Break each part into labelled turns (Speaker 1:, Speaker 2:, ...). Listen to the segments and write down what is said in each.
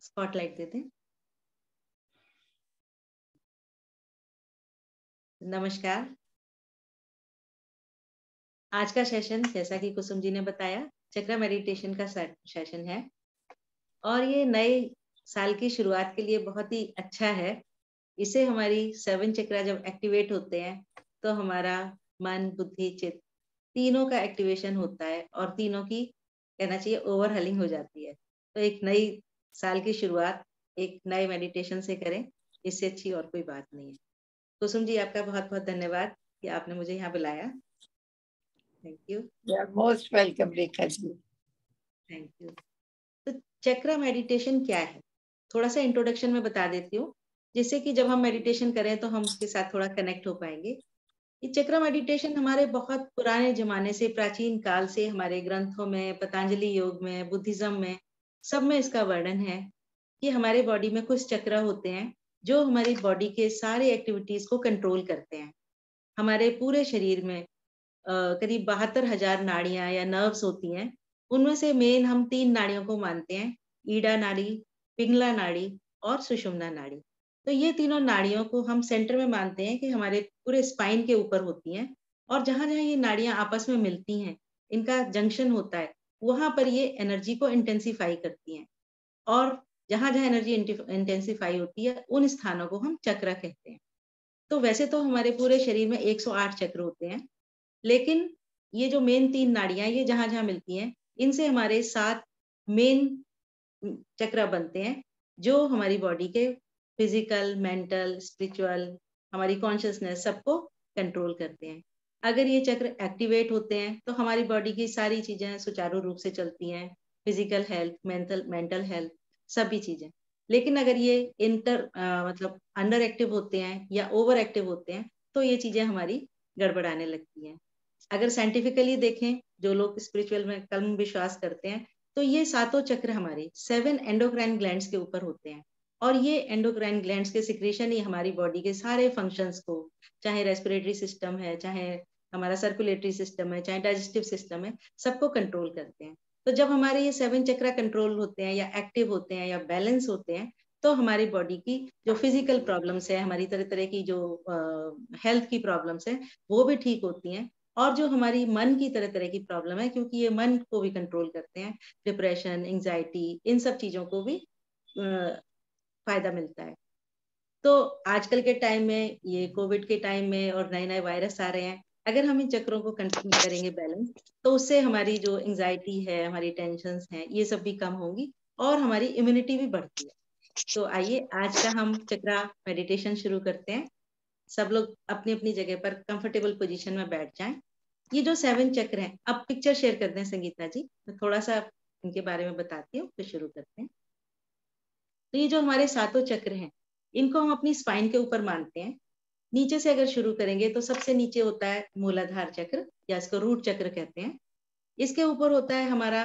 Speaker 1: Spotlight दे दें। नमस्कार। आज का सेशन जैसा कि कुसुम जी ने बताया चक्र मेडिटेशन का सेशन है और ये नए साल की शुरुआत के लिए बहुत ही अच्छा है। इसे हमारी 7 चक्रा जब एक्टिवेट होते हैं तो हमारा मन, बुद्धि, चित्त तीनों का एक्टिवेशन होता है और तीनों की कहना चाहिए ओवरहलिंग हो जाती है। तो एक नई साल की शुरुआत एक नए मेडिटेशन से करें, इससे अच्छी और कोई बात नहीं है। कुसुम जी, आपका बहुत बहुत धन्यवाद कि आपने मुझे यहाँ बुलाया। Thank you.
Speaker 2: Most welcome Rekha ji.
Speaker 1: Thank you. तो चक्र मेडिटेशन क्या है, थोड़ा सा इंट्रोडक्शन में बता देती हूँ, जिससे कि जब हम मेडिटेशन करें तो हम उसके साथ थोड़ा कनेक्ट हो पाएंगे। ये चक्र मेडिटेशन हमारे बहुत पुराने जमाने से, प्राचीन काल से हमारे ग्रंथों में, पतंजलि योग में, बुद्धिज्म में, सब में इसका वर्णन है कि हमारे बॉडी में कुछ चक्र होते हैं जो हमारी बॉडी के सारे एक्टिविटीज को कंट्रोल करते हैं। हमारे पूरे शरीर में करीब 72,000 नाड़ियां या नर्व्स होती हैं। उनमें से मेन हम 3 नाड़ियों को मानते हैं, ईडा नाड़ी, पिंगला नाड़ी और सुषुम्ना नाड़ी। तो ये तीनों नाड़ियों को हम सेंटर में मानते हैं कि हमारे पूरे स्पाइन के ऊपर होती हैं और जहां जहां ये नाड़ियां आपस में मिलती हैं, इनका जंक्शन होता है, वहां पर ये एनर्जी को इंटेंसिफाई करती हैं और जहां जहां एनर्जी इंटेंसिफाई होती है उन स्थानों को हम चक्र कहते हैं। तो वैसे तो हमारे पूरे शरीर में 108 चक्र होते हैं, लेकिन ये जो मेन 3 नाड़ियां ये जहां जहां मिलती हैं, इनसे हमारे 7 मेन चक्र बनते हैं जो हमारी बॉडी के फिजिकल, मेंटल, स्पिरिचुअल, हमारी कॉन्शियसनेस सबको कंट्रोल करते हैं। अगर ये चक्र एक्टिवेट होते हैं तो हमारी बॉडी की सारी चीजें सुचारू रूप से चलती हैं, फिजिकल हेल्थ, मेंटल हेल्थ, सभी चीजें। लेकिन अगर ये मतलब अंडर एक्टिव होते हैं या ओवर एक्टिव होते हैं तो ये चीजें हमारी गड़बड़ाने लगती हैं। अगर साइंटिफिकली देखें, जो लोग स्पिरिचुअल में कम विश्वास करते हैं, तो ये सातों चक्र हमारे 7 एंडोक्राइन ग्लैंड्स के ऊपर होते हैं और ये एंडोक्राइन ग्लैंड्स के सिक्रेशन ही हमारी बॉडी के सारे फंक्शंस को, चाहे रेस्पिरेटरी सिस्टम है, चाहे हमारा सर्कुलेटरी सिस्टम है, चाहे डाइजेस्टिव सिस्टम है, सबको कंट्रोल करते हैं। तो जब हमारे ये 7 चक्र कंट्रोल होते हैं या एक्टिव होते हैं या बैलेंस होते हैं, तो हमारी बॉडी की जो फिजिकल प्रॉब्लम्स है, हमारी तरह तरह की जो हेल्थ की प्रॉब्लम्स है, वो भी ठीक होती हैं। और जो हमारी मन की तरह तरह की प्रॉब्लम है, क्योंकि ये मन को भी कंट्रोल करते हैं, डिप्रेशन, एंजाइटी, इन सब चीजों को भी फायदा मिलता है। तो आजकल के टाइम में, ये कोविड के टाइम में और नए नए वायरस आ रहे हैं, अगर हम इन चक्रों को कंटिन्यू करेंगे बैलेंस, तो उससे हमारी जो एंजाइटी है, हमारी टेंशन्स हैं, ये सब भी कम होंगी और हमारी इम्यूनिटी भी बढ़ती है। तो आइए आज का हम चक्रा मेडिटेशन शुरू करते हैं। सब लोग अपनी अपनी जगह पर कंफर्टेबल पोजीशन में बैठ जाएं। ये जो 7 चक्र हैं, अब पिक्चर शेयर करते हैं संगीता जी, मैं थोड़ा सा इनके बारे में बताती हूँ, फिर शुरू करते हैं। तो ये जो हमारे सातों चक्र हैं, इनको हम अपनी स्पाइन के ऊपर मानते हैं। नीचे से अगर शुरू करेंगे तो सबसे नीचे होता है मूलाधार चक्र, या इसको रूट चक्र कहते हैं। इसके ऊपर होता है हमारा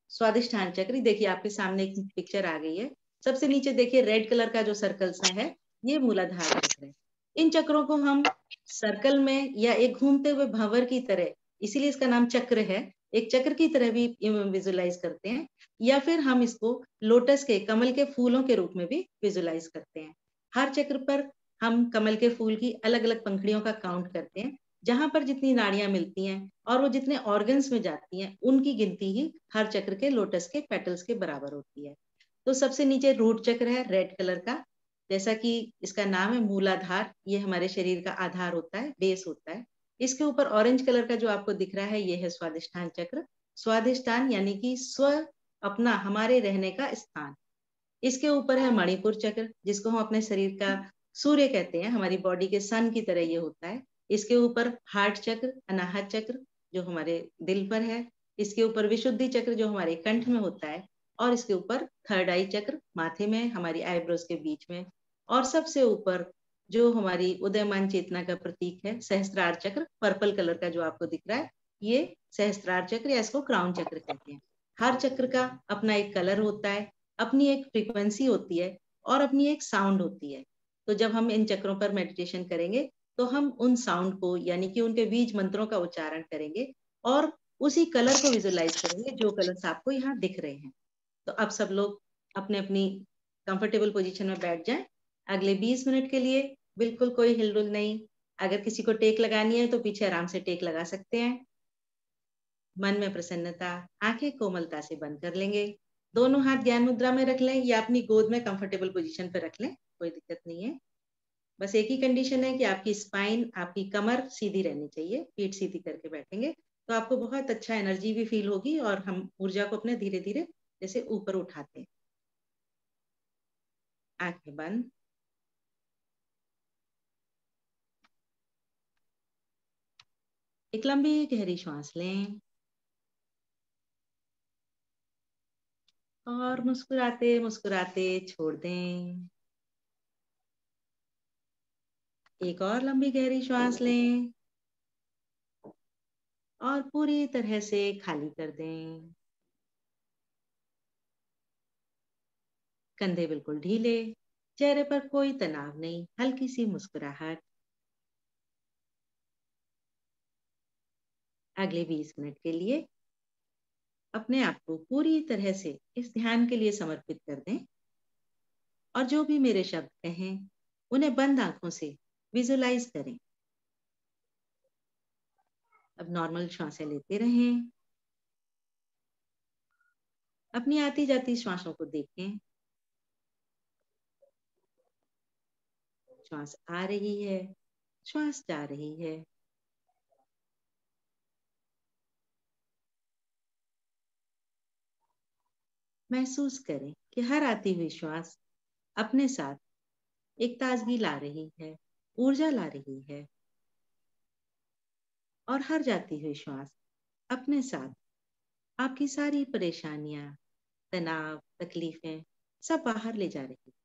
Speaker 1: स्वादिष्ठान चक्र। देखिए आपके सामने एक पिक्चर आ गई है। सबसे नीचे देखिए रेड कलर का जो सर्कल सा है, ये मूलाधार चक्र है। इन चक्रों को हम सर्कल में या एक घूमते हुए भंवर की तरह, इसीलिए इसका नाम चक्र है, एक चक्र की तरह भी विजुलाइज करते हैं, या फिर हम इसको लोटस के, कमल के फूलों के रूप में भी विजुलाइज करते हैं। हर चक्र पर हम कमल के फूल की अलग अलग पंखुड़ियों का काउंट करते हैं। जहां पर जितनी नाड़ियां मिलती हैं और वो जितने ऑर्गन्स में जाती हैं, उनकी गिनती ही हर चक्र के लोटस के पेटल्स के बराबर होती है। तो सबसे नीचे रूट चक्र है रेड कलर का, जैसा कि इसका नाम है मूलाधार, ये हमारे शरीर का आधार होता है, बेस होता है। इसके ऊपर ऑरेंज कलर का जो आपको दिख रहा है, ये है स्वादिष्ठान चक्र। स्वादिष्ठान यानी कि स्व, अपना, हमारे रहने का स्थान। इसके ऊपर है मणिपुर चक्र, जिसको हम अपने शरीर का सूर्य कहते हैं, हमारी बॉडी के सन की तरह ये होता है। इसके ऊपर हार्ट चक्र, अनाहत चक्र, जो हमारे दिल पर है। इसके ऊपर विशुद्धि चक्र, जो हमारे कंठ में होता है। और इसके ऊपर थर्ड आई चक्र, माथे में, हमारी आईब्रोज के बीच में। और सबसे ऊपर जो हमारी उदयमान चेतना का प्रतीक है, सहस्त्रार चक्र, पर्पल कलर का जो आपको दिख रहा है, ये सहस्त्रार चक्र या इसको क्राउन चक्र कहते हैं। हर चक्र का अपना एक कलर होता है, अपनी एक फ्रीक्वेंसी होती है और अपनी एक साउंड होती है। तो जब हम इन चक्रों पर मेडिटेशन करेंगे तो हम उन साउंड को यानी कि उनके बीज मंत्रों का उच्चारण करेंगे और उसी कलर को विजुलाइज करेंगे जो कलर्स आपको यहाँ दिख रहे हैं। तो अब सब लोग अपने अपनी कंफर्टेबल पोजीशन में बैठ जाएं। अगले 20 मिनट के लिए बिल्कुल कोई हिलडुल नहीं। अगर किसी को टेक लगानी है तो पीछे आराम से टेक लगा सकते हैं। मन में प्रसन्नता, आंखें कोमलता से बंद कर लेंगे। दोनों हाथ ज्ञान मुद्रा में रख लें या अपनी गोद में कंफर्टेबल पोजीशन पर रख लें, कोई दिक्कत नहीं है। बस एक ही कंडीशन है कि आपकी स्पाइन, आपकी कमर सीधी रहनी चाहिए। पीठ सीधी करके बैठेंगे तो आपको बहुत अच्छा एनर्जी भी फील होगी और हम ऊर्जा को अपने धीरे धीरे जैसे ऊपर उठाते हैं। आंखें बंद। एक लंबी गहरी श्वास लें और मुस्कुराते मुस्कुराते छोड़ दें। एक और लंबी गहरी श्वास लें और पूरी तरह से खाली कर दें। कंधे बिल्कुल ढीले, चेहरे पर कोई तनाव नहीं, हल्की सी मुस्कुराहट। अगले 20 मिनट के लिए अपने आप को पूरी तरह से इस ध्यान के लिए समर्पित कर दें और जो भी मेरे शब्द कहें उन्हें बंद आंखों से विजुलाइज करें। अब नॉर्मल श्वासें लेते रहें। अपनी आती जाती श्वासों को देखें। श्वास आ रही है, श्वास जा रही है। महसूस करें कि हर आती हुई श्वास अपने साथ एक ताजगी ला रही है, ऊर्जा ला रही है और हर जाती हुई श्वास अपने साथ आपकी सारी परेशानियां, तनाव, तकलीफें सब बाहर ले जा रही है।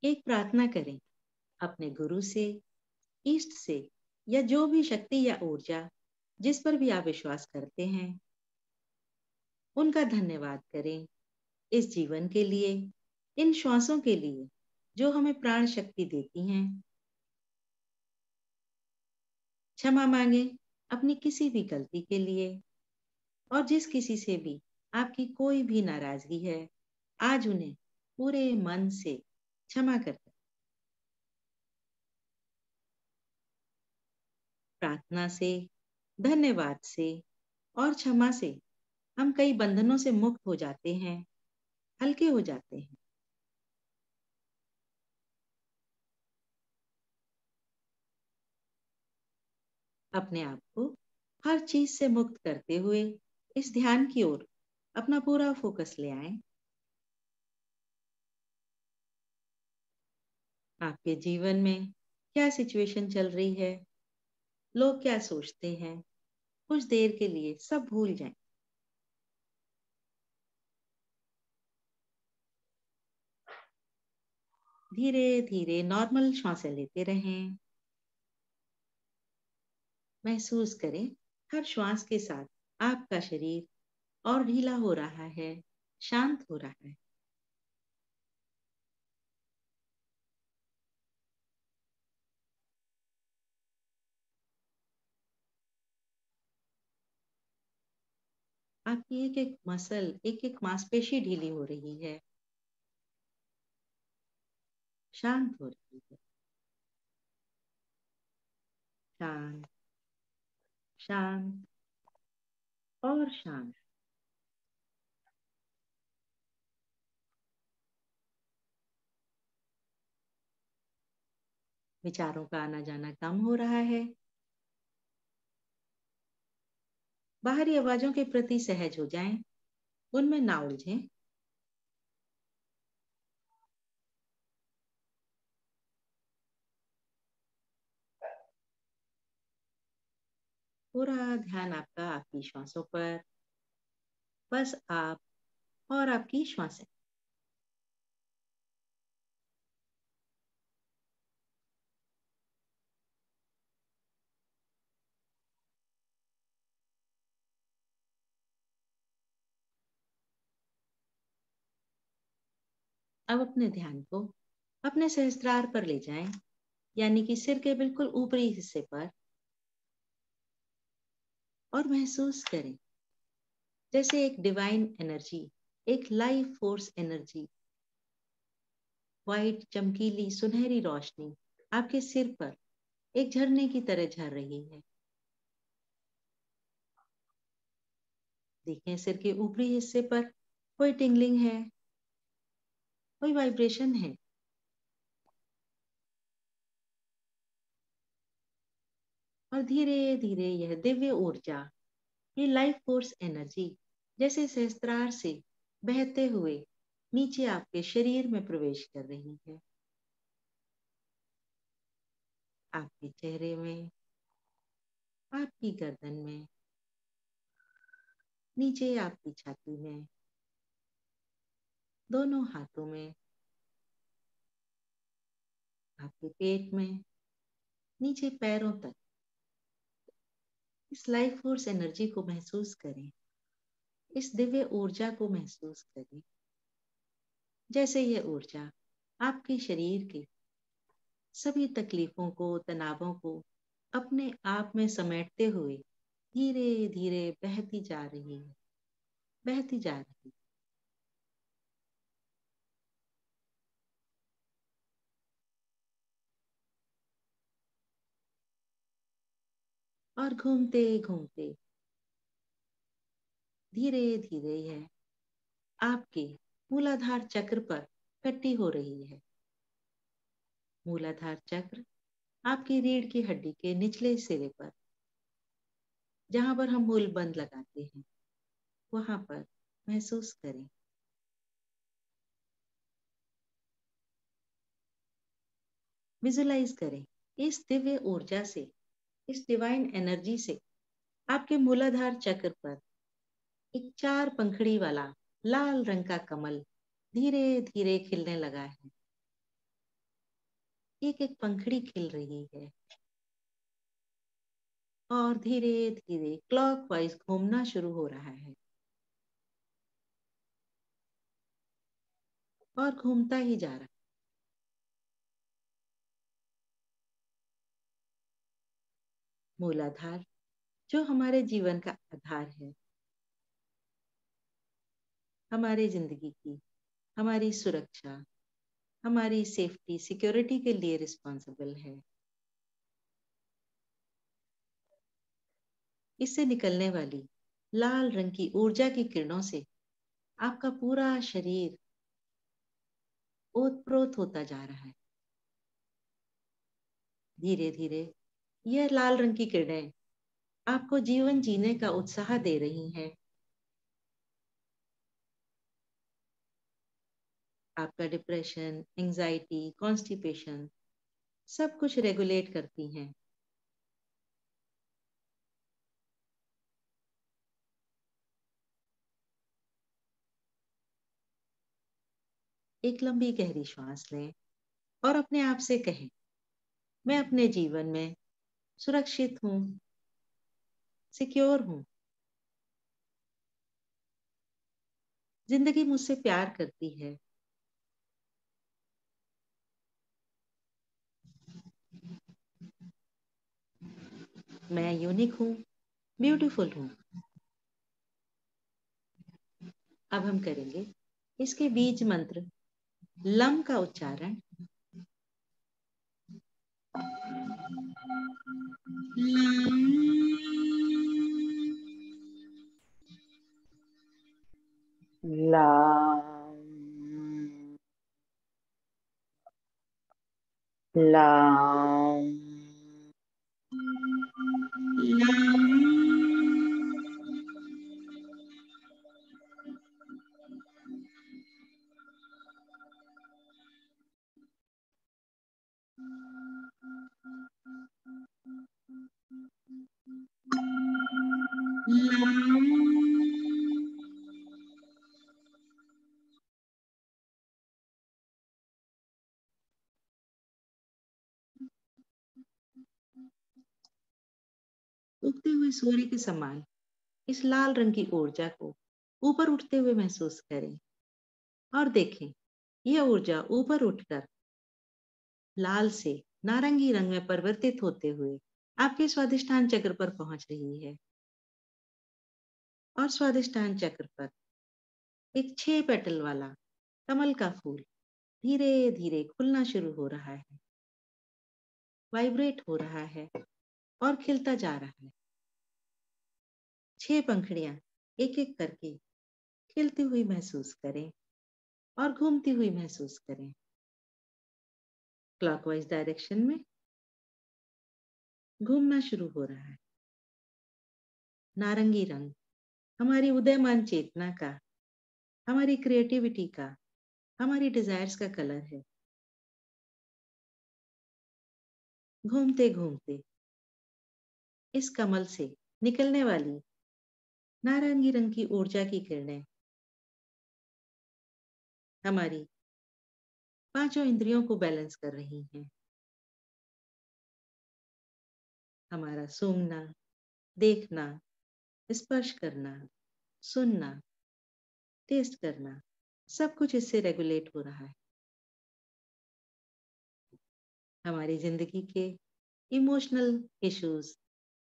Speaker 1: एक प्रार्थना करें अपने गुरु से, इष्ट से या जो भी शक्ति या ऊर्जा जिस पर भी आप विश्वास करते हैं उनका धन्यवाद करें इस जीवन के लिए, इन श्वासों के लिए जो हमें प्राण शक्ति देती हैं। क्षमा मांगे अपनी किसी भी गलती के लिए और जिस किसी से भी आपकी कोई भी नाराजगी है आज उन्हें पूरे मन से क्षमा कर दें। प्रार्थना से, धन्यवाद से और क्षमा से हम कई बंधनों से मुक्त हो जाते हैं, हल्के हो जाते हैं। अपने आप को हर चीज से मुक्त करते हुए इस ध्यान की ओर अपना पूरा फोकस ले आए। आपके जीवन में क्या सिचुएशन चल रही है, लोग क्या सोचते हैं, कुछ देर के लिए सब भूल जाएं। धीरे धीरे नॉर्मल श्वासें लेते रहें। महसूस करें हर श्वास के साथ आपका शरीर और ढीला हो रहा है, शांत हो रहा है। आपकी एक एक मसल, एक एक मांसपेशी ढीली हो रही है, शांत हो रही है। शांत, शांत और शांत। विचारों का आना जाना कम हो रहा है। बाहरी आवाजों के प्रति सहज हो जाएं, उनमें ना उलझें। पूरा ध्यान आपका आपकी श्वासों पर, बस आप और आपकी श्वासें। अब अपने ध्यान को अपने सहस्त्रार पर ले जाएं, यानी कि सिर के बिल्कुल ऊपरी हिस्से पर, और महसूस करें जैसे एक डिवाइन एनर्जी, एक लाइफ फोर्स एनर्जी, वाइट चमकीली सुनहरी रोशनी आपके सिर पर एक झरने की तरह झर रही है। देखें सिर के ऊपरी हिस्से पर कोई टिंगलिंग है, कोई वाइब्रेशन है। और धीरे धीरे यह दिव्य ऊर्जा, ये लाइफ फोर्स एनर्जी जैसे सहस्त्रार से बहते हुए नीचे आपके शरीर में प्रवेश कर रही है। आपके चेहरे में, आपकी गर्दन में, नीचे आपकी छाती में, दोनों हाथों में, आपके पेट में, नीचे पैरों तक। इस लाइफ फोर्स एनर्जी को महसूस करें, इस दिव्य ऊर्जा को महसूस करें, जैसे यह ऊर्जा आपके शरीर के सभी तकलीफों को, तनावों को अपने आप में समेटते हुए धीरे धीरे बहती जा रही है, बहती जा रही है। और घूमते घूमते धीरे धीरे यह आपके मूलाधार चक्र पर इकट्ठी हो रही है। मूलाधार चक्र आपकी रीढ़ की हड्डी के निचले सिरे पर, जहां पर हम मूल बंद लगाते हैं, वहां पर महसूस करें। विजुलाइज करें इस दिव्य ऊर्जा से, इस डिवाइन एनर्जी से आपके मूलाधार चक्र पर एक 4 पंखड़ी वाला लाल रंग का कमल धीरे धीरे खिलने लगा है। एक एक पंखड़ी खिल रही है और धीरे धीरे क्लॉकवाइज घूमना शुरू हो रहा है, और घूमता ही जा रहा है। मूलाधार जो हमारे जीवन का आधार है, हमारी जिंदगी की, हमारी सुरक्षा, हमारी सेफ्टी, सिक्योरिटी के लिए रिस्पॉन्सिबल है। इससे निकलने वाली लाल रंग की ऊर्जा की किरणों से आपका पूरा शरीर ओतप्रोत होता जा रहा है। धीरे धीरे यह लाल रंग की किरणें आपको जीवन जीने का उत्साह दे रही हैं। आपका डिप्रेशन, एंजाइटी, कॉन्स्टिपेशन सब कुछ रेगुलेट करती हैं। एक लंबी गहरी श्वास लें और अपने आप से कहें, मैं अपने जीवन में सुरक्षित हूँ, सिक्योर हूँ। जिंदगी मुझसे प्यार करती है। मैं यूनिक हूँ, ब्यूटीफुल हूँ। अब हम करेंगे इसके बीज मंत्र लम का उच्चारण।
Speaker 2: लाम लाम
Speaker 1: उगते हुए सूर्य के समान इस लाल रंग की ऊर्जा को ऊपर उठते हुए महसूस करें और देखें यह ऊर्जा ऊपर उठकर लाल से नारंगी रंग में परिवर्तित होते हुए आपके स्वादिष्टान चक्र पर पहुंच रही है। और स्वादिष्टान चक्र पर एक 6 पेटल वाला कमल का फूल धीरे धीरे खुलना शुरू हो रहा है, वाइब्रेट हो रहा है और खिलता जा रहा है। 6 पंखुड़ियां एक एक करके खिलती हुई महसूस करें और घूमती हुई महसूस करें क्लॉकवाइज डायरेक्शन में। घूमना शुरू हो रहा है। नारंगी रंग हमारी उदयमान चेतना का, हमारी क्रिएटिविटी का, हमारी डिजायर्स का कलर है। घूमते घूमते इस कमल से निकलने वाली नारंगी रंग की ऊर्जा की किरणें हमारी पांचों इंद्रियों को बैलेंस कर रही हैं। हमारा सूंघना, देखना, स्पर्श करना, सुनना, टेस्ट करना, सब कुछ इससे रेगुलेट हो रहा है। हमारी जिंदगी के इमोशनल इश्यूज,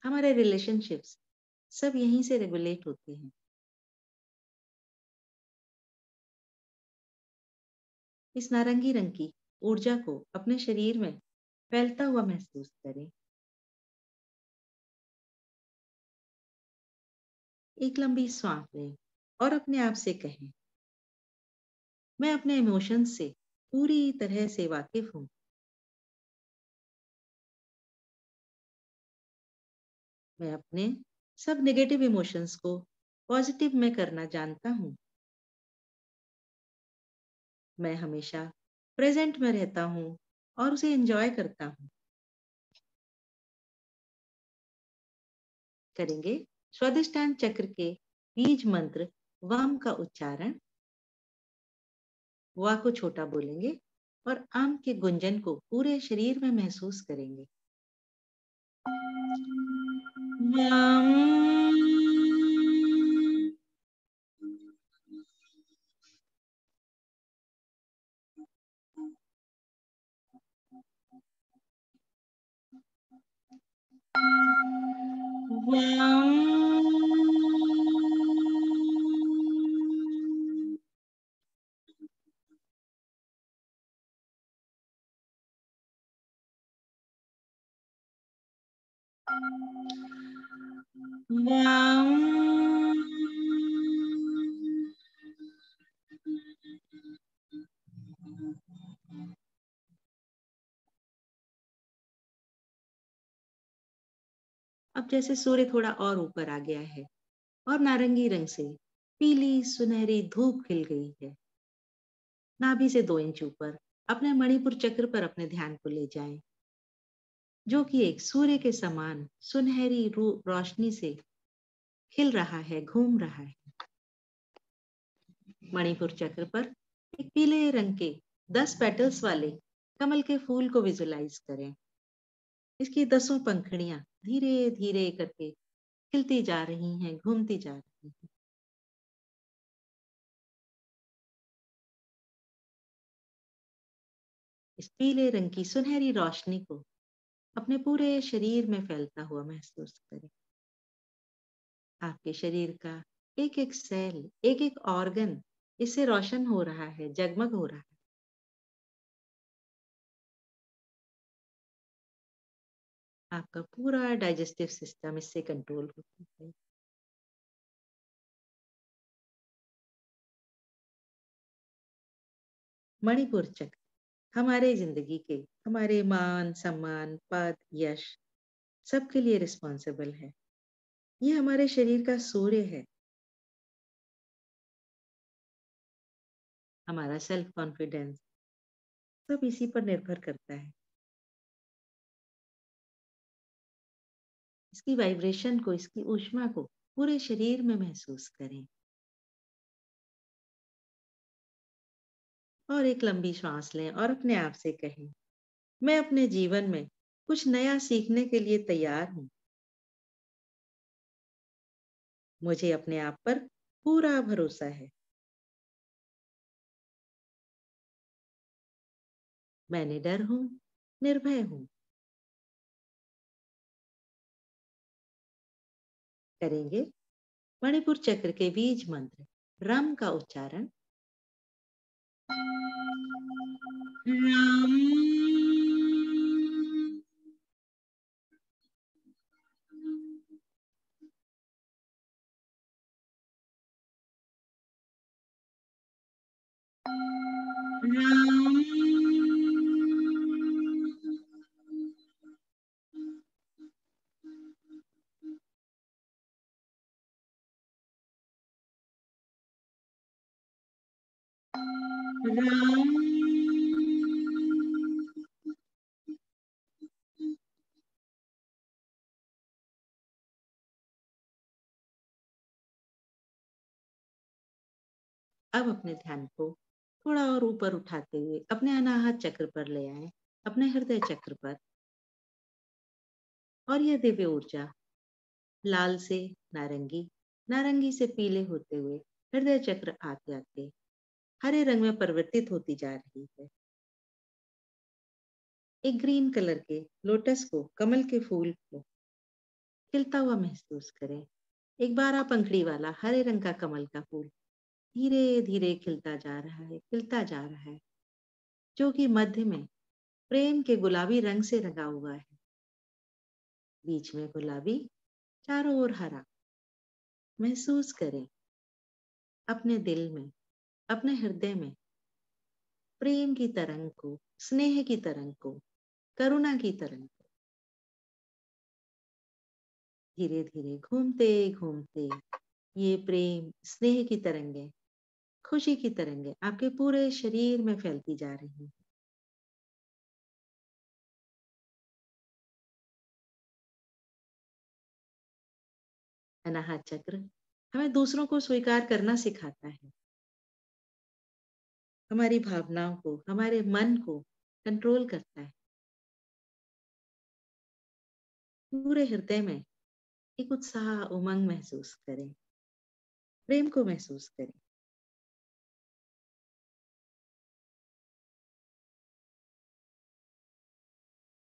Speaker 1: हमारे रिलेशनशिप्स सब यहीं से रेगुलेट होते हैं। इस नारंगी रंग की ऊर्जा को अपने शरीर में फैलता हुआ महसूस करें। एक लंबी सांस लें और अपने आप से कहें, मैं अपने इमोशंस से पूरी तरह से वाकिफ हूँ। मैं अपने सब नेगेटिव इमोशंस को पॉजिटिव में करना जानता हूँ। मैं हमेशा प्रेजेंट में रहता हूँ और उसे एंजॉय करता हूँ। करेंगे स्वादिष्टान चक्र के बीज मंत्र वाम का उच्चारण। वा को छोटा बोलेंगे और आम के गुंजन को पूरे शरीर में महसूस करेंगे। अब जैसे सूर्य थोड़ा और ऊपर आ गया है और नारंगी रंग से पीली सुनहरी धूप खिल गई है। नाभि से 2 इंच ऊपर अपने मणिपुर चक्र पर अपने ध्यान को ले जाएं, जो कि एक सूर्य के समान सुनहरी रोशनी से खिल रहा है, घूम रहा है। मणिपुर चक्र पर एक पीले रंग के 10 पेटल्स वाले कमल के फूल को विजुलाइज करें। इसकी 10 पंखुड़ियां धीरे धीरे करके खिलती जा रही हैं, घूमती जा रही हैं। इस पीले रंग की सुनहरी रोशनी को अपने पूरे शरीर में फैलता हुआ महसूस करें। आपके शरीर का एक एक सेल, एक एक ऑर्गन इससे रोशन हो रहा है, जगमग हो रहा है। आपका पूरा डाइजेस्टिव सिस्टम इससे कंट्रोल होता है। मणिपुर चक्र हमारे जिंदगी के, हमारे मान सम्मान, पद, यश सबके लिए रिस्पॉन्सिबल है। ये हमारे शरीर का सूर्य है। हमारा सेल्फ कॉन्फिडेंस सब इसी पर निर्भर करता है। इसकी वाइब्रेशन को, इसकी ऊष्मा को पूरे शरीर में महसूस करें और एक लंबी सांस लें और अपने आप से कहें, मैं अपने जीवन में कुछ नया सीखने के लिए तैयार हूँ। मुझे अपने आप पर पूरा भरोसा है। मैं निडर हूँ, निर्भय हूँ। करेंगे मणिपुर चक्र के बीज मंत्र रम का उच्चारण।
Speaker 2: रम। रम। रम।
Speaker 1: अब अपने ध्यान को थोड़ा और ऊपर उठाते हुए अपने अनाहत चक्र पर ले आए, अपने हृदय चक्र पर। और यह दिव्य ऊर्जा लाल से नारंगी, नारंगी से पीले होते हुए हृदय चक्र आते आते हरे रंग में परिवर्तित होती जा रही है। एक ग्रीन कलर के लोटस को, कमल के फूल को खिलता हुआ महसूस करें। एक 12 पंखड़ी वाला हरे रंग का कमल का फूल धीरे धीरे खिलता जा रहा है, खिलता जा रहा है, जो कि मध्य में प्रेम के गुलाबी रंग से रंगा हुआ है। बीच में गुलाबी, चारों ओर हरा। महसूस करें अपने दिल में, अपने हृदय में प्रेम की तरंग को, स्नेह की तरंग को, करुणा की तरंग को। धीरे धीरे घूमते घूमते ये प्रेम, स्नेह की तरंगे, खुशी की तरंगे आपके पूरे शरीर में फैलती जा रही है। अनाहत चक्र हमें दूसरों को स्वीकार करना सिखाता है, हमारी भावनाओं को, हमारे मन को कंट्रोल करता है। पूरे हृदय में एक उत्साह, उमंग महसूस करें, प्रेम को महसूस करें।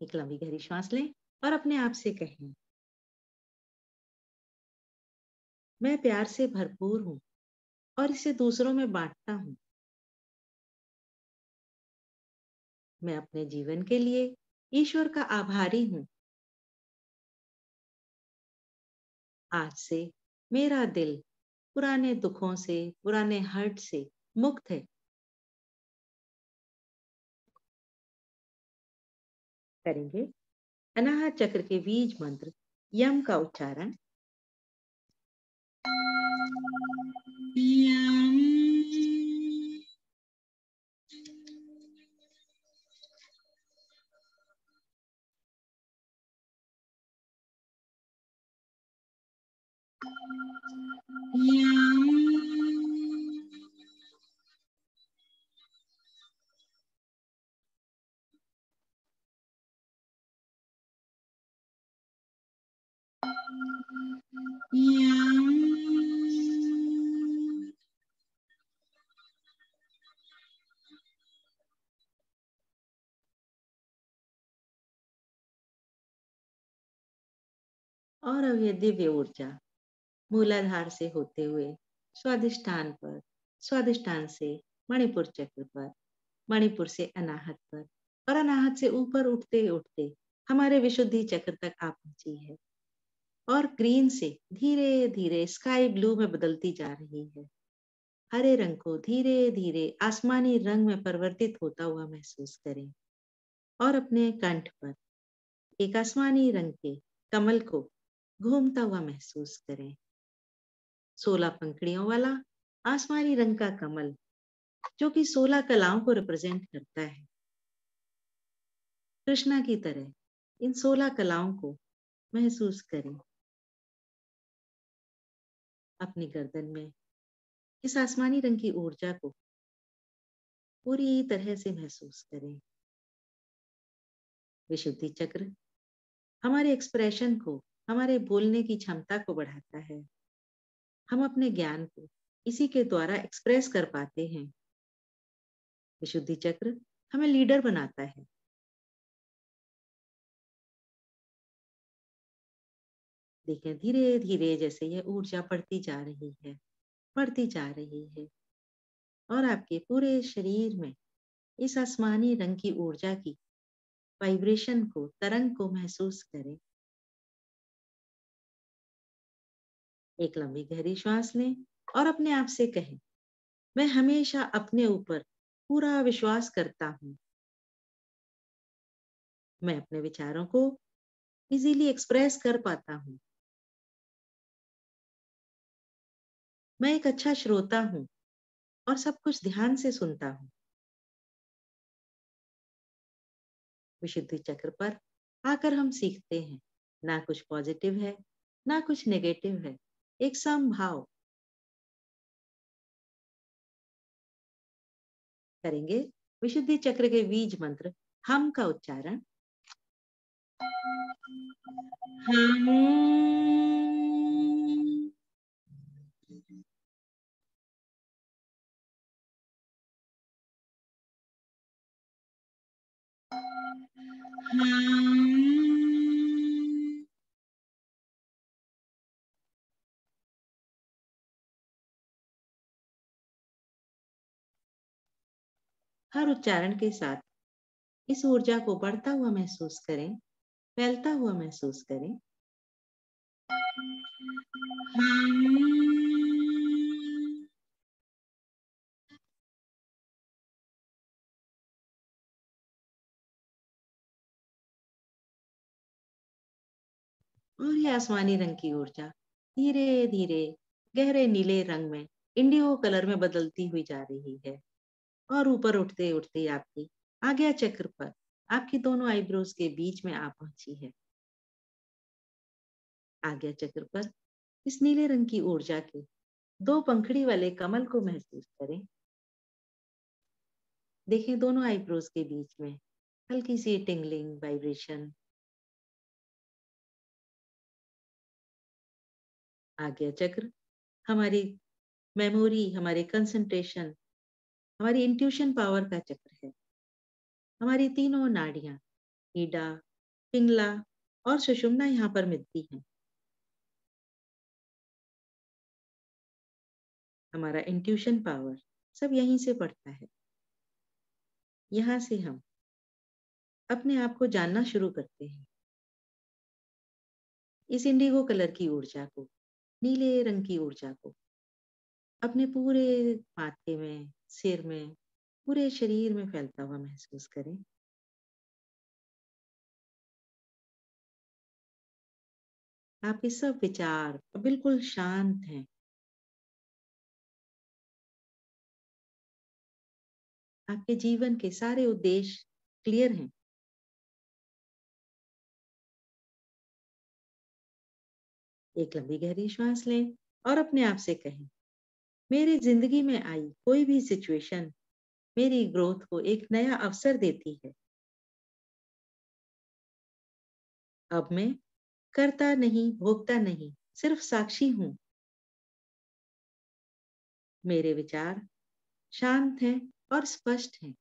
Speaker 1: एक लंबी गहरी श्वास लें और अपने आप से कहें, मैं प्यार से भरपूर हूँ और इसे दूसरों में बांटता हूँ। मैं अपने जीवन के लिए ईश्वर का आभारी हूँ। आज से मेरा दिल पुराने दुखों से, पुराने हर्ट से मुक्त है। करेंगे अनाहत चक्र के बीज मंत्र यम का उच्चारण।
Speaker 2: यम। यम। यम।
Speaker 1: और अब ये दिव्य ऊर्जा मूलाधार से होते हुए स्वादिष्ठान पर, स्वादिष्ठान से मणिपुर चक्र पर, मणिपुर से अनाहत पर और अनाहत से ऊपर उठते उठते हमारे विशुद्धि चक्र तक आ पहुंची है और ग्रीन से धीरे धीरे स्काई ब्लू में बदलती जा रही है। हरे रंग को धीरे धीरे आसमानी रंग में परिवर्तित होता हुआ महसूस करें और अपने कंठ पर एक आसमानी रंग के कमल को घूमता हुआ महसूस करें। 16 पंखड़ियों वाला आसमानी रंग का कमल, जो कि 16 कलाओं को रिप्रेजेंट करता है। कृष्णा की तरह इन 16 कलाओं को महसूस करें। अपनी गर्दन में इस आसमानी रंग की ऊर्जा को पूरी तरह से महसूस करें। विशुद्धि चक्र हमारे एक्सप्रेशन को, हमारे बोलने की क्षमता को बढ़ाता है। हम अपने ज्ञान को इसी के द्वारा एक्सप्रेस कर पाते हैं। विशुद्धि चक्र हमें लीडर बनाता है। देखिए धीरे-धीरे जैसे ये ऊर्जा बढ़ती जा रही है, बढ़ती जा रही है और आपके पूरे शरीर में इस आसमानी रंग की ऊर्जा की वाइब्रेशन को, तरंग को महसूस करें। एक लंबी गहरी श्वास लें और अपने आप से कहें, मैं हमेशा अपने ऊपर पूरा विश्वास करता हूँ। मैं अपने विचारों को इजीली एक्सप्रेस कर पाता हूँ। मैं एक अच्छा श्रोता हूँ और सब कुछ ध्यान से सुनता हूँ। विशुद्धि चक्र पर आकर हम सीखते हैं, ना कुछ पॉजिटिव है, ना कुछ नेगेटिव है, एक समभाव। करेंगे विशुद्धि चक्र के बीज मंत्र हम का उच्चारण।
Speaker 2: हम हम
Speaker 1: हर उच्चारण के साथ इस ऊर्जा को बढ़ता हुआ महसूस करें, फैलता हुआ महसूस करें।
Speaker 2: हम
Speaker 1: और ये आसमानी रंग की ऊर्जा धीरे धीरे गहरे नीले रंग में, इंडिगो कलर में बदलती हुई जा रही है और ऊपर उठते उठते आपकी आज्ञा चक्र पर, आपकी दोनों आईब्रोज के बीच में आ पहुंची है। आज्ञा चक्र पर इस नीले रंग की ऊर्जा के दो पंखड़ी वाले कमल को महसूस करें। देखें दोनों आईब्रोज के बीच में हल्की सी टिंगलिंग वाइब्रेशन। आज्ञा चक्र हमारी मेमोरी, हमारे कंसंट्रेशन, हमारी इंट्यूशन पावर का चक्र है। हमारी तीनों नाड़ियां, ईडा, पिंगला और सुषुम्ना यहाँ पर मिलती हैं। हमारा इंट्यूशन पावर सब यहीं से पड़ता है। यहाँ से हम अपने आप को जानना शुरू करते हैं। इस इंडिगो कलर की ऊर्जा को, नीले रंग की ऊर्जा को अपने पूरे माथे में, सिर में, पूरे शरीर में फैलता हुआ महसूस करें। आपके सब विचार बिल्कुल शांत हैं। आपके जीवन के सारे उद्देश्य क्लियर हैं। एक लंबी गहरी श्वास लें और अपने आप से कहें, मेरी जिंदगी में आई कोई भी सिचुएशन मेरी ग्रोथ को एक नया अवसर देती है। अब मैं करता नहीं, भोगता नहीं, सिर्फ साक्षी हूं। मेरे विचार शांत हैं और स्पष्ट हैं।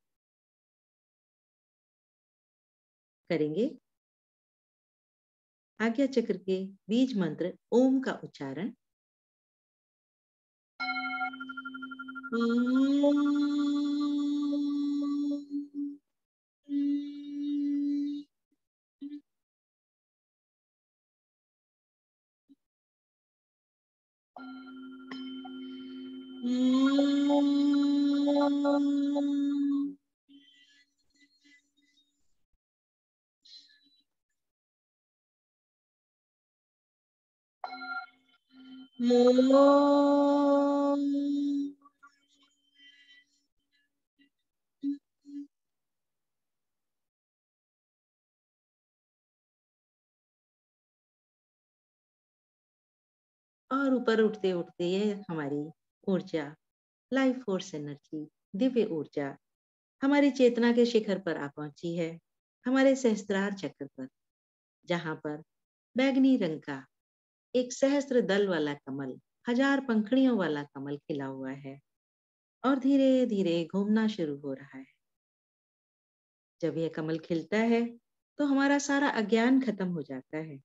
Speaker 1: करेंगे आज्ञा चक्र के बीज मंत्र ओम का उच्चारण। और ऊपर उठते उठते ये हमारी ऊर्जा, लाइफ फोर्स एनर्जी, दिव्य ऊर्जा हमारी चेतना के शिखर पर आ पहुंची है, हमारे सहस्त्रार चक्र पर, जहां पर बैगनी रंग का एक सहस्त्र दल वाला कमल, हजार पंखड़ियों वाला कमल खिला हुआ है और धीरे धीरे घूमना शुरू हो रहा है। जब यह कमल खिलता है तो हमारा सारा अज्ञान खत्म हो जाता है।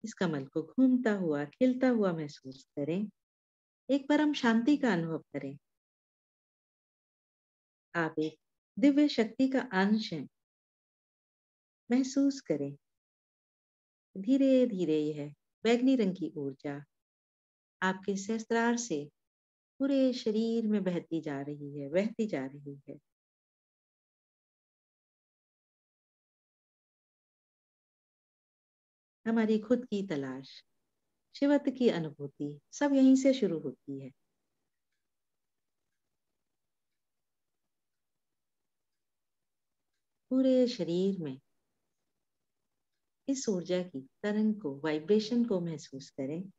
Speaker 1: इस कमल को घूमता हुआ, खिलता हुआ महसूस करें। एक परम शांति का अनुभव करें। आप एक दिव्य शक्ति का अंश हैं। महसूस करें। धीरे धीरे यह बैगनी रंग की ऊर्जा आपके सहस्त्रार से पूरे शरीर में बहती जा रही है, बहती जा रही है। हमारी खुद की तलाश, शिवत्व की अनुभूति सब यहीं से शुरू होती है। पूरे शरीर में इस ऊर्जा की तरंग को, वाइब्रेशन को महसूस करें।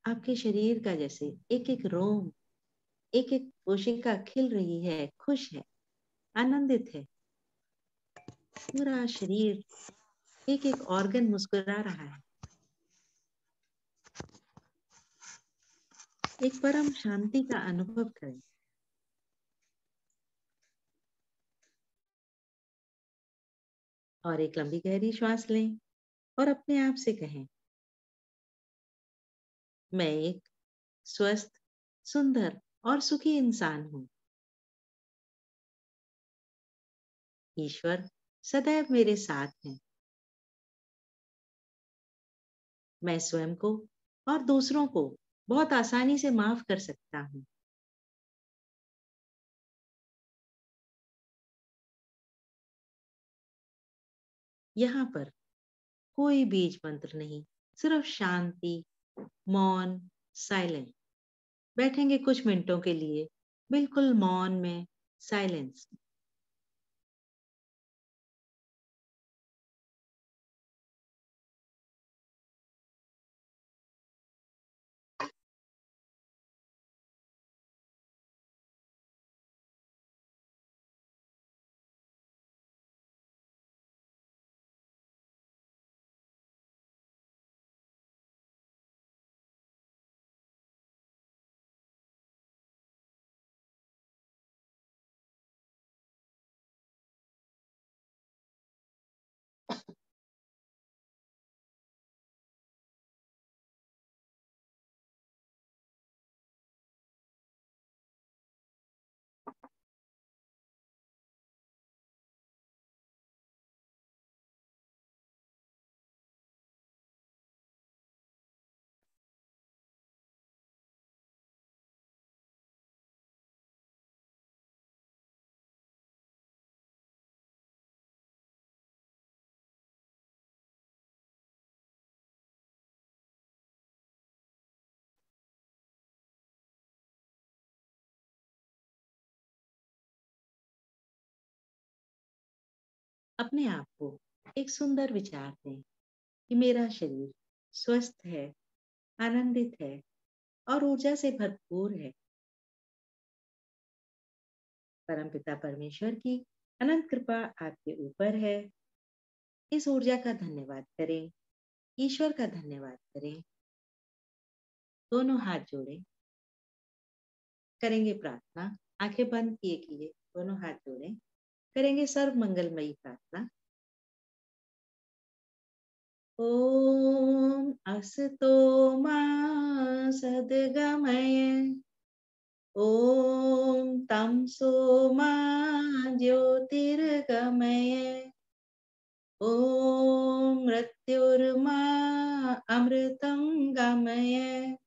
Speaker 1: आपके शरीर का जैसे एक एक रोम, एक एक कोशिका खिल रही है, खुश है, आनंदित है। पूरा शरीर, एक एक ऑर्गन मुस्कुरा रहा है। एक परम शांति का अनुभव करें। और एक लंबी गहरी श्वास लें और अपने आप से कहें, मैं एक स्वस्थ, सुंदर और सुखी इंसान हूं। ईश्वर सदैव मेरे साथ हैं। मैं स्वयं को और दूसरों को बहुत आसानी से माफ कर सकता हूं। यहाँ पर कोई बीज मंत्र नहीं, सिर्फ शांति, मौन, साइलेंस। बैठेंगे कुछ मिनटों के लिए, बिल्कुल मौन में, साइलेंस। अपने आप को एक सुंदर विचार दें कि मेरा शरीर स्वस्थ है, आनंदित है और ऊर्जा से भरपूर है। परमपिता परमेश्वर की अनंत कृपा आपके ऊपर है। इस ऊर्जा का धन्यवाद करें, ईश्वर का धन्यवाद करें। दोनों हाथ जोड़ें, करेंगे प्रार्थना। आंखें बंद किए किए दोनों हाथ जोड़ें, करेंगे सर्व मंगलमयी प्रार्थना। ओम असतो मा सद्गमय, ओम तमसो मा ज्योतिर्गमय, ओम मृत्युर्मा अमृतं गमय।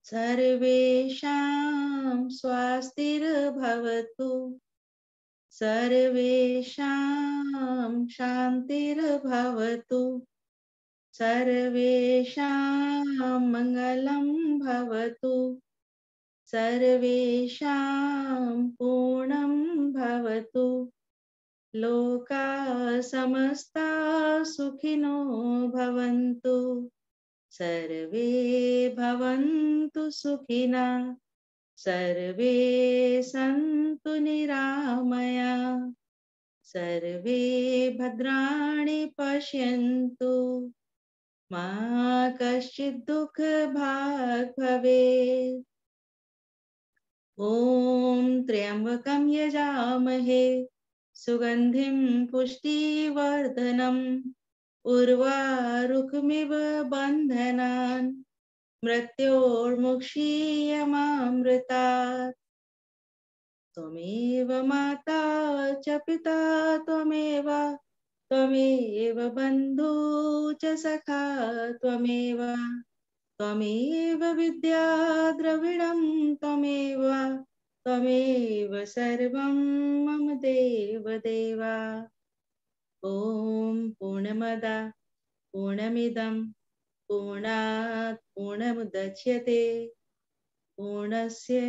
Speaker 1: सर्वेषां स्वास्तिर्भवतु, सर्वेषां शान्तिर्भवतु, सर्वेषां मङ्गलं भवतु, सर्वेषां पूर्णं भवतु। लोकाः समस्ताः सुखिनो भवन्तु, सर्वे भवन्तु सुखिनः, सर्वे सन्तु निरामया, सर्वे भद्राणि पश्यन्तु, मा कश्चित् दुःखभाग् भवेत्। ॐ त्र्यम्बकं यजामहे सुगन्धिं पुष्टिवर्धनम् उर्वारुकमिव बन्धनान् मृत्योर्मुक्षीयमामृतात्। त्वमेव माता च पिता त्वमेव त्वमेव बन्धु च सखा त्वमेव त्वमेव विद्या द्रविणं त्वमेव त्वमेव सर्वं मम देवदेव। ॐ पूर्णमद पूर्णमिदं पूर्णात् पूर्णमुदच्यते पूर्णस्य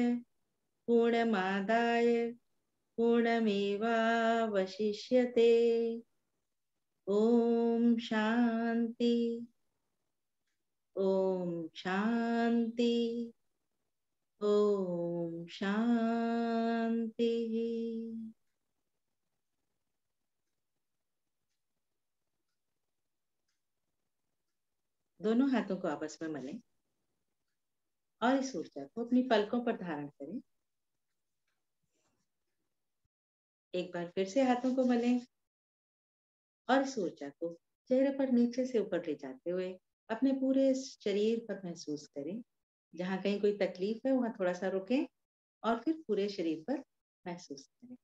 Speaker 1: पूर्णमादाय पूर्णमेवावशिष्यते। ॐ शान्ति ॐ शान्ति ॐ शान्तिः। दोनों हाथों को आपस में मलें और इस ऊर्जा को अपनी पलकों पर धारण करें। एक बार फिर से हाथों को मलें और इस ऊर्जा को चेहरे पर नीचे से ऊपर ले जाते हुए अपने पूरे शरीर पर महसूस करें। जहाँ कहीं कोई तकलीफ है वहां थोड़ा सा रुकें और फिर पूरे शरीर पर महसूस करें।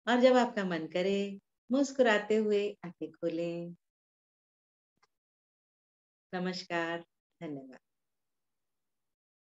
Speaker 1: और जब आपका मन करे मुस्कुराते हुए आंखें खोलें। नमस्कार, धन्यवाद।